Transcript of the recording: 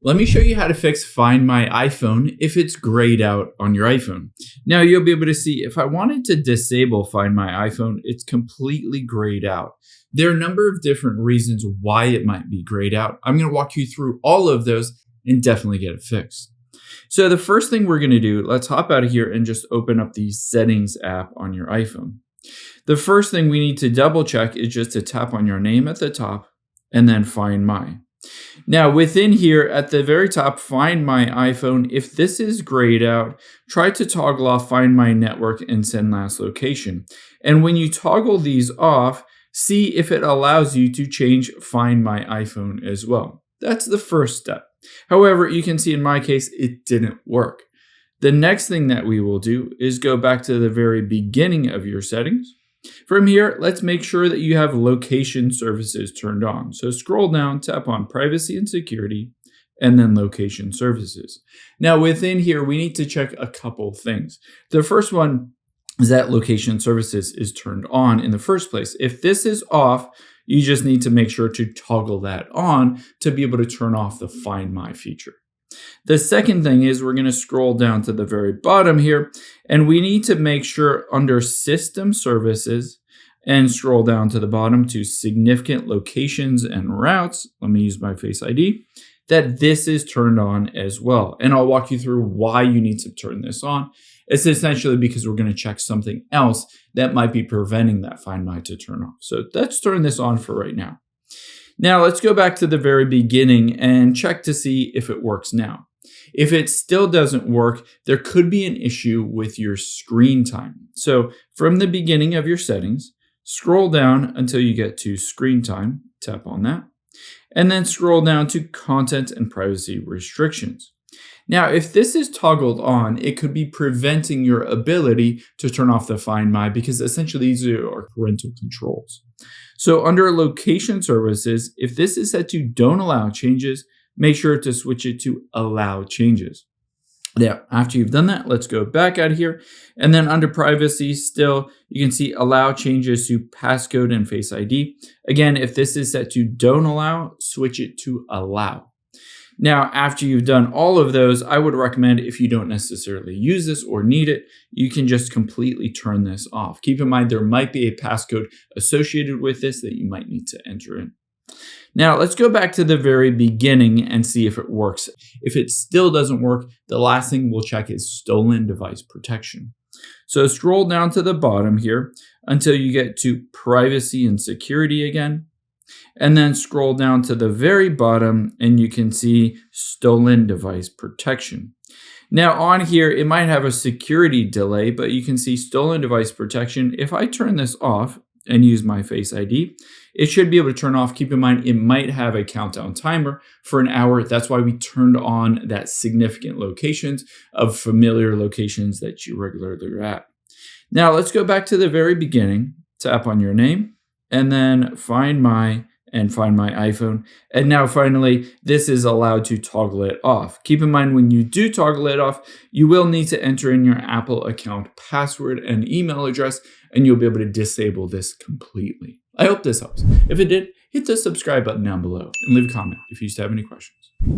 Let me show you how to fix Find My iPhone if it's grayed out on your iPhone. Now you'll be able to see if I wanted to disable Find My iPhone, it's completely grayed out. There are a number of different reasons why it might be grayed out. I'm going to walk you through all of those and definitely get it fixed. So the first thing we're going to do, let's hop out of here and just open up the Settings app on your iPhone. The first thing we need to double check is just to tap on your name at the top and then Find My. Now within here at the very top, Find My iPhone, if this is grayed out, try to toggle off Find My Network and Send Last Location. And when you toggle these off, see if it allows you to change Find My iPhone as well. That's the first step. However, you can see in my case, it didn't work. The next thing that we will do is go back to the very beginning of your settings. From here, let's make sure that you have location services turned on. So scroll down, tap on privacy and security, and then location services. Now within here, we need to check a couple things. The first one is that location services is turned on in the first place. If this is off, you just need to make sure to toggle that on to be able to turn off the Find My feature. The second thing is we're going to scroll down to the very bottom here, and we need to make sure under System Services and scroll down to the bottom to Significant Locations and Routes. Let me use my Face ID, that this is turned on as well. And I'll walk you through why you need to turn this on. It's essentially because we're going to check something else that might be preventing that Find My to turn off. So let's turn this on for right now. Now let's go back to the very beginning and check to see if it works now. If it still doesn't work, there could be an issue with your screen time. So from the beginning of your settings, scroll down until you get to screen time, tap on that, and then scroll down to content and privacy restrictions. Now, if this is toggled on, it could be preventing your ability to turn off the Find My because essentially these are parental controls. So under location services, if this is set to don't allow changes, make sure to switch it to allow changes. Now, after you've done that, let's go back out of here. And then under privacy still, you can see allow changes to passcode and Face ID. Again, if this is set to don't allow, switch it to allow. Now, after you've done all of those, I would recommend if you don't necessarily use this or need it, you can just completely turn this off. Keep in mind, there might be a passcode associated with this that you might need to enter in. Now, let's go back to the very beginning and see if it works. If it still doesn't work, the last thing we'll check is stolen device protection. So scroll down to the bottom here until you get to privacy and security again. And then scroll down to the very bottom and you can see stolen device protection. Now on here, it might have a security delay, but you can see stolen device protection. If I turn this off and use my Face ID, it should be able to turn off. Keep in mind, it might have a countdown timer for an hour. That's why we turned on that significant locations of familiar locations that you regularly are at. Now let's go back to the very beginning, tap on your name, and then Find My and Find My iPhone. And now finally, this is allowed to toggle it off. Keep in mind, when you do toggle it off, you will need to enter in your Apple account password and email address, and you'll be able to disable this completely. I hope this helps. If it did, hit the subscribe button down below and leave a comment if you still have any questions.